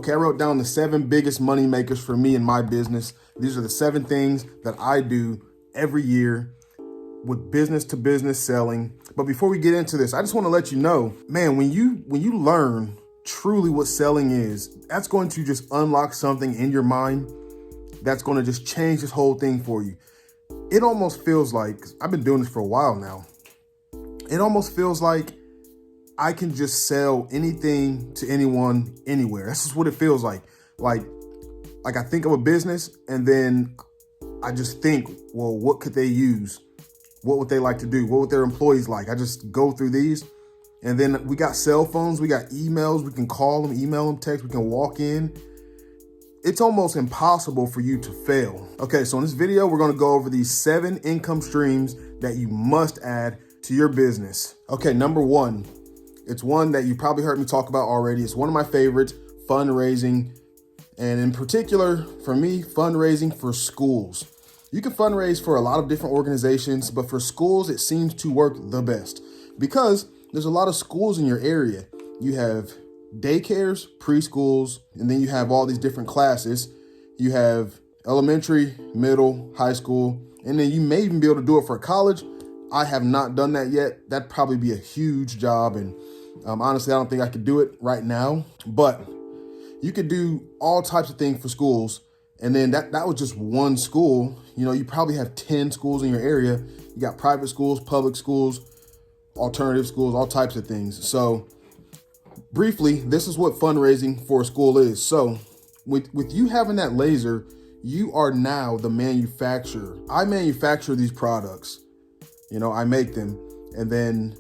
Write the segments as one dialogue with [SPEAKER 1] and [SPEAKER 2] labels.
[SPEAKER 1] Okay, I wrote down the 7 biggest money makers for me in my business. These are the 7 things that I do every year with business to business selling. But before we get into this, I just want to let you know, man, when you learn truly what selling is, that's going to just unlock something in your mind that's going to just change this whole thing for you. It almost feels like, I've been doing this for a while now, it almost feels like I can just sell anything to anyone, anywhere. That's just what it feels like. Like I think of a business and then I just think, well, what could they use? What would they like to do? What would their employees like? I just go through these, and then we got cell phones, we got emails, we can call them, email them, text, we can walk in. It's almost impossible for you to fail. Okay, so in this video, we're gonna go over these 7 income streams that you must add to your business. Okay, number 1, it's one that you probably heard me talk about already. It's one of my favorites, fundraising. And in particular, for me, fundraising for schools. You can fundraise for a lot of different organizations, but for schools, it seems to work the best because there's a lot of schools in your area. You have daycares, preschools, and then you have all these different classes. You have elementary, middle, high school, and then you may even be able to do it for college. I have not done that yet. That'd probably be a huge job. And honestly, I don't think I could do it right now, but you could do all types of things for schools. And then that was just one school. You know, you probably have 10 schools in your area. You got private schools, public schools, alternative schools, all types of things. So briefly, this is what fundraising for a school is. So with you having that laser, you are now the manufacturer. I manufacture these products. You know, I make them. And then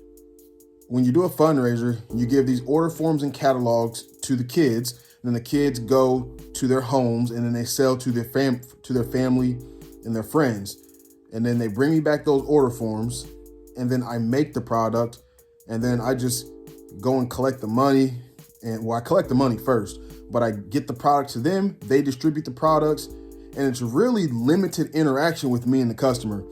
[SPEAKER 1] when you do a fundraiser, you give these order forms and catalogs to the kids. Then the kids go to their homes and then they sell to their family and their friends. And then they bring me back those order forms, and then I make the product, and then I just go and collect the money. And well, I collect the money first, but I get the product to them, they distribute the products, and it's really limited interaction with me and the customer.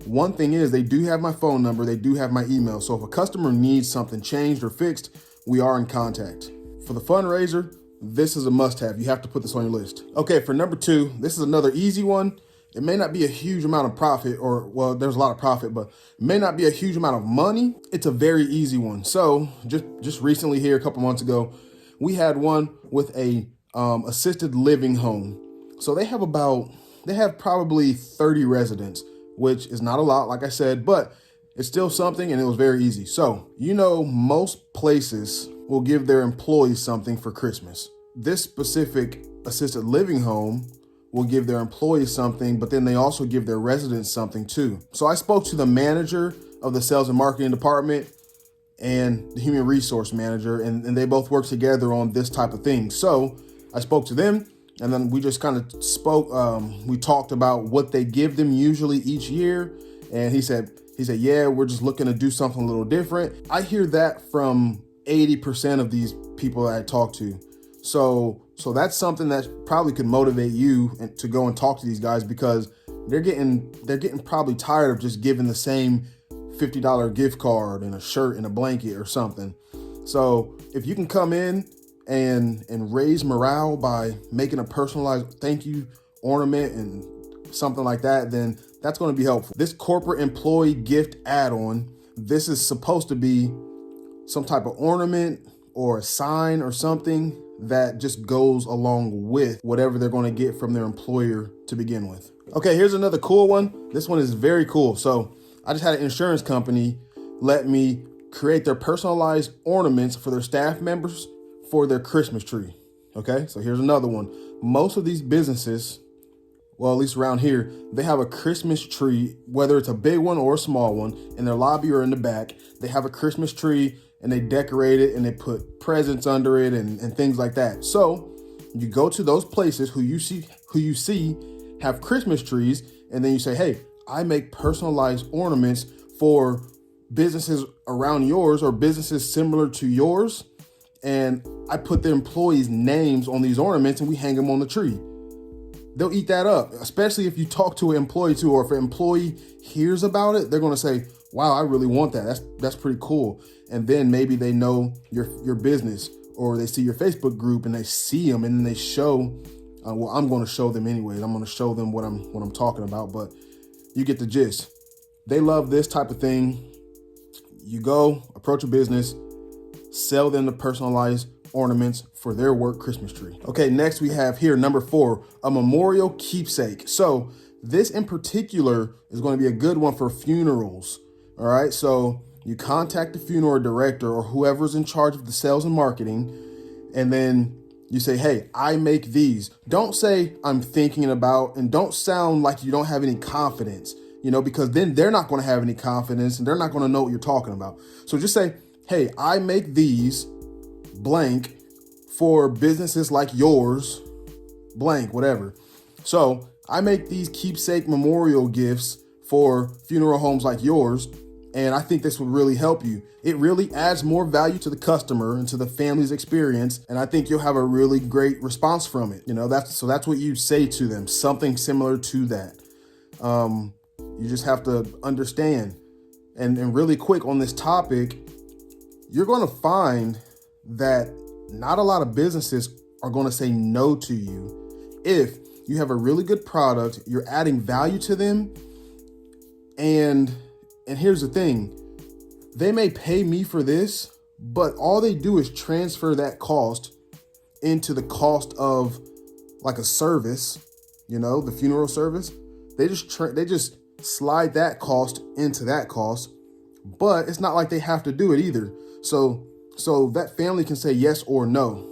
[SPEAKER 1] One thing is they do have my phone number, they do have my email. So if a customer needs something changed or fixed, we are in contact. For the fundraiser, this is a must-have. You have to put this on your list. Okay, for number 2, this is another easy one. It may not be a huge amount of profit, or, well, there's a lot of profit, but it may not be a huge amount of money. It's a very easy one. So just recently here, a couple months ago, we had one with a assisted living home. So they have probably 30 residents, which is not a lot, like I said, but it's still something, and it was very easy. So, you know, most places will give their employees something for Christmas. This specific assisted living home will give their employees something, but then they also give their residents something too. So I spoke to the manager of the sales and marketing department and the human resource manager, and they both work together on this type of thing. So I spoke to them, and then we just kind of spoke. We talked about what they give them usually each year. And he said, yeah, we're just looking to do something a little different. I hear that from 80% of these people that I talk to. So that's something that probably could motivate you to go and talk to these guys, because they're getting probably tired of just giving the same $50 gift card and a shirt and a blanket or something. So if you can come in and raise morale by making a personalized thank you ornament and something like that, then that's going to be helpful. This corporate employee gift add-on, this is supposed to be some type of ornament or a sign or something that just goes along with whatever they're going to get from their employer to begin with. Okay, here's another cool one. This one is very cool. So I just had an insurance company let me create their personalized ornaments for their staff members for their Christmas tree. Okay, so here's another one. Most of these businesses, well, at least around here, they have a Christmas tree, whether it's a big one or a small one, in their lobby or in the back. They have a Christmas tree and they decorate it and they put presents under it and things like that. So you go to those places who you see have Christmas trees, and then you say, hey, I make personalized ornaments for businesses around yours or businesses similar to yours. And I put the employees' names on these ornaments and we hang them on the tree. They'll eat that up, especially if you talk to an employee too, or if an employee hears about it, they're going to say, wow, I really want that. That's pretty cool. And then maybe they know your business, or they see your Facebook group and they see them and then they show, well, I'm going to show them anyways. I'm going to show them what I'm talking about, but you get the gist. They love this type of thing. You go approach a business, sell them the personalized ornaments for their work Christmas tree. Okay, next we have here number 4, a memorial keepsake. So this in particular is going to be a good one for funerals. All right, so you contact the funeral director or whoever's in charge of the sales and marketing, and then you say, hey, I make these. Don't say I'm thinking about, and don't sound like you don't have any confidence, because then they're not going to have any confidence and they're not going to know what you're talking about. So just say, hey, I make these blank for businesses like yours, blank, whatever. So I make these keepsake memorial gifts for funeral homes like yours, and I think this would really help you. It really adds more value to the customer and to the family's experience, and I think you'll have a really great response from it. That's what you say to them, something similar to that. You just have to understand. And really quick on this topic, you're going to find that not a lot of businesses are going to say no to you if you have a really good product, you're adding value to them. And here's the thing, they may pay me for this, but all they do is transfer that cost into the cost of like a service, the funeral service. They just slide that cost into that cost, but it's not like they have to do it either. So that family can say yes or no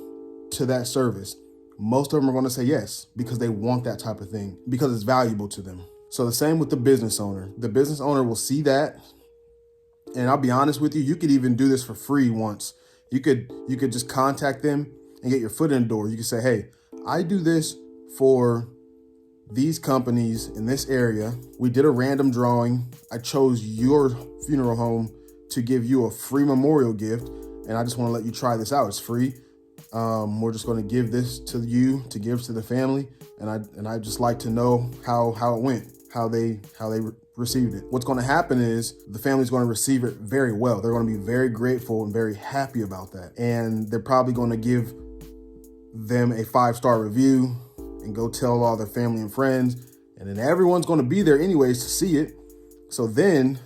[SPEAKER 1] to that service. Most of them are going to say yes because they want that type of thing, because it's valuable to them. So the same with the business owner. The business owner will see that. And I'll be honest with you, you could even do this for free once. You could just contact them and get your foot in the door. You could say, hey, I do this for these companies in this area. We did a random drawing. I chose your funeral home to give you a free memorial gift. And I just want to let you try this out. It's free. We're just going to give this to you to give to the family. And I just like to know how it went, how they received it. What's going to happen is the family's going to receive it very well. They're going to be very grateful and very happy about that. And they're probably going to give them a 5-star review and go tell all their family and friends. And then everyone's going to be there anyways to see it. So then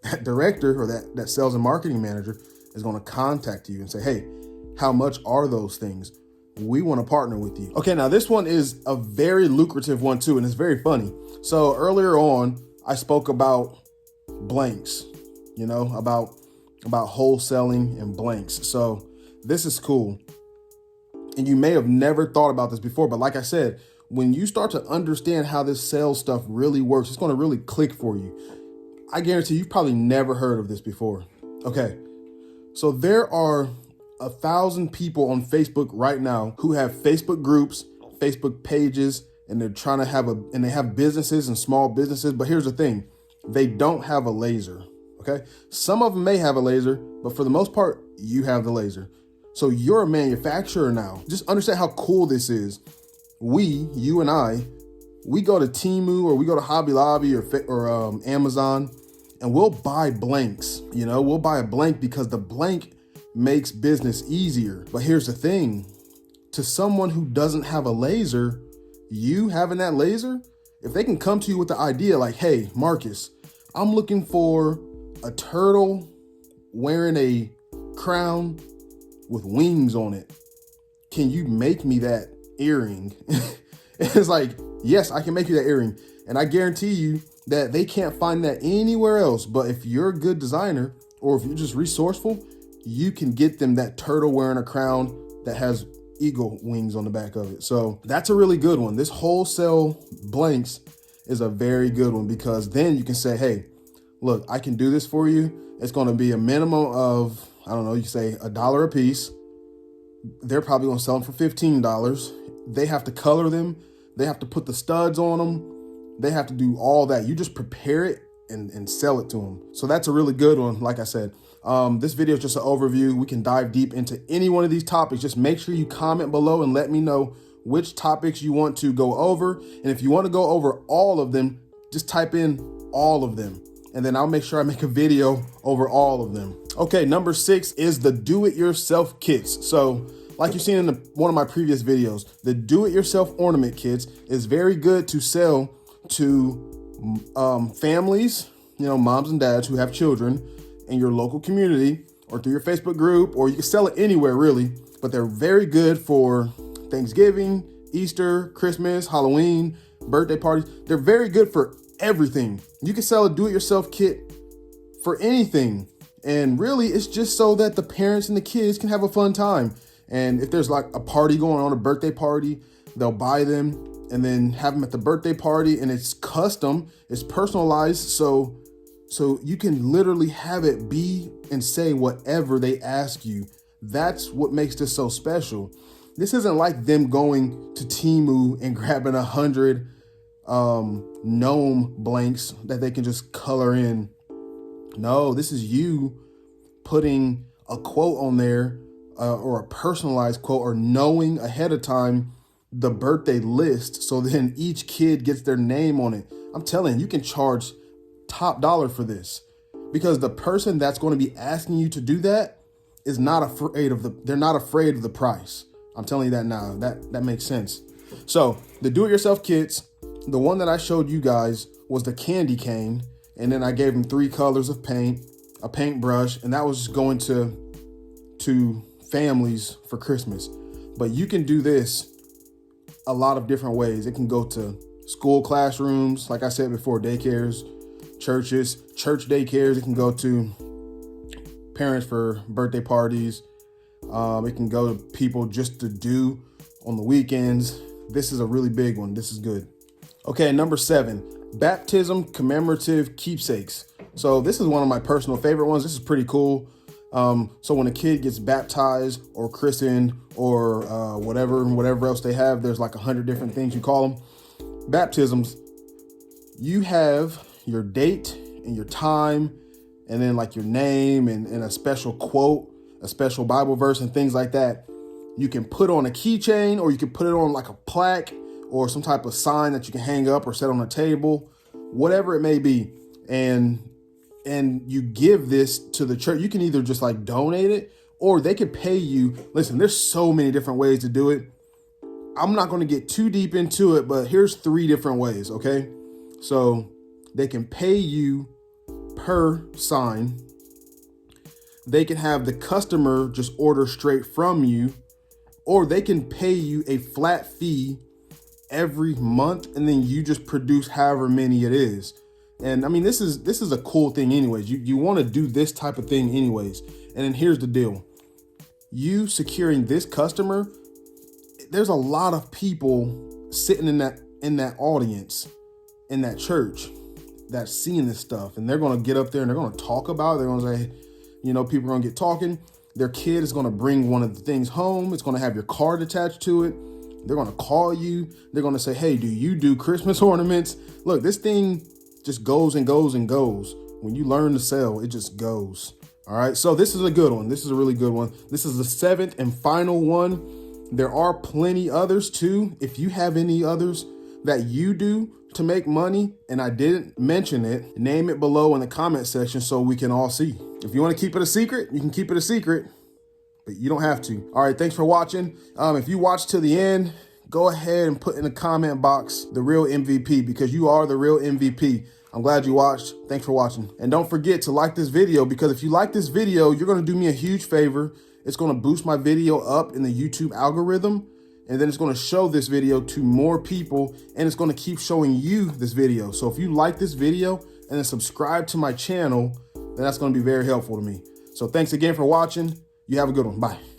[SPEAKER 1] that director or that sales and marketing manager is going to contact you and say, hey, how much are those things? We want to partner with you. Okay, now this one is a very lucrative one too, and it's very funny. So earlier on, I spoke about blanks, about wholesaling and blanks. So this is cool. And you may have never thought about this before, but like I said, when you start to understand how this sales stuff really works, it's going to really click for you. I guarantee you've probably never heard of this before. Okay, so there are 1,000 people on Facebook right now who have Facebook groups, Facebook pages, and they're trying to and they have businesses and small businesses. But here's the thing, they don't have a laser. Okay. Some of them may have a laser, but for the most part, you have the laser. So you're a manufacturer now. Just understand how cool this is. You and I, we go to Temu or we go to Hobby Lobby or Amazon, and we'll buy blanks. We'll buy a blank because the blank makes business easier. But here's the thing, to someone who doesn't have a laser, you having that laser, if they can come to you with the idea like, hey, Marcus, I'm looking for a turtle wearing a crown with wings on it. Can you make me that earring? It's like, yes, I can make you that earring. And I guarantee you that they can't find that anywhere else. But if you're a good designer, or if you're just resourceful, you can get them that turtle wearing a crown that has eagle wings on the back of it. So that's a really good one. This wholesale blanks is a very good one, because then you can say, hey, look, I can do this for you. It's going to be a minimum of, I don't know, you say $1 a piece. They're probably going to sell them for $15. They have to color them. They have to put the studs on them. They have to do all that. You just prepare it and sell it to them. So that's a really good one. Like I said, this video is just an overview. We can dive deep into any one of these topics. Just make sure you comment below and let me know which topics you want to go over. And if you want to go over all of them, just type in all of them. And then I'll make sure I make a video over all of them. Okay, number 6 is the do-it-yourself kits. So like you've seen in one of my previous videos, the do-it-yourself ornament kits is very good to sell to families, moms and dads who have children in your local community or through your Facebook group, or you can sell it anywhere really, but they're very good for Thanksgiving, Easter, Christmas, Halloween, birthday parties. They're very good for everything. You can sell a do-it-yourself kit for anything. And really, it's just so that the parents and the kids can have a fun time. And if there's like a party going on, a birthday party, they'll buy them and then have them at the birthday party. And it's custom, it's personalized. So you can literally have it be and say whatever they ask you. That's what makes this so special. This isn't like them going to Temu and grabbing 100 gnome blanks that they can just color in. No, this is you putting a quote on there or a personalized quote, or knowing ahead of time the birthday list. So then each kid gets their name on it. I'm telling you, you can charge top dollar for this, because the person that's going to be asking you to do that is not afraid of they're not afraid of the price. I'm telling you that now. That makes sense. So the do-it-yourself kits, the one that I showed you guys was the candy cane. And then I gave them 3 colors of paint, a paintbrush, and that was just going to families for Christmas. But you can do this a lot of different ways. It can go to school classrooms, like I said before, daycares, churches, church daycares. It can go to parents for birthday parties. It can go to people just to do on the weekends. This is a really big one. This is good. Okay, number 7. Baptism commemorative keepsakes. So this is one of my personal favorite ones. This is pretty cool. So when a kid gets baptized or christened or whatever else they have, there's like 100 different things you call them. Baptisms, you have your date and your time, and then like your name and a special quote, a special Bible verse and things like that. You can put on a keychain, or you can put it on like a plaque or some type of sign that you can hang up or set on a table, whatever it may be. And you give this to the church. You can either just like donate it, or they could pay you. Listen, there's so many different ways to do it. I'm not going to get too deep into it, but here's 3 different ways. Okay. So they can pay you per sign. They can have the customer just order straight from you, or they can pay you a flat fee every month, and then you just produce however many it is. And I mean, this is a cool thing anyways. You want to do this type of thing anyways. And then here's the deal. You securing this customer, there's a lot of people sitting in that audience, in that church, that's seeing this stuff, and they're going to get up there and they're going to talk about it. They're going to say, people are going to get talking. Their kid is going to bring one of the things home. It's going to have your card attached to it. They're going to call you. They're going to say, hey, do you do Christmas ornaments? Look, this thing just goes and goes and goes. When you learn to sell, it just goes. All right. So this is a good one. This is a really good one. This is the 7th and final one. There are plenty others too. If you have any others that you do to make money and I didn't mention it, name it below in the comment section so we can all see. If you want to keep it a secret, you can keep it a secret, but you don't have to. All right, thanks for watching. If you watched to the end, go ahead and put in the comment box the real MVP, because you are the real MVP. I'm glad you watched. Thanks for watching. And don't forget to like this video, because if you like this video, you're going to do me a huge favor. It's going to boost my video up in the YouTube algorithm, and then it's going to show this video to more people, and it's going to keep showing you this video. So if you like this video and then subscribe to my channel, then that's going to be very helpful to me. So thanks again for watching. You have a good one. Bye.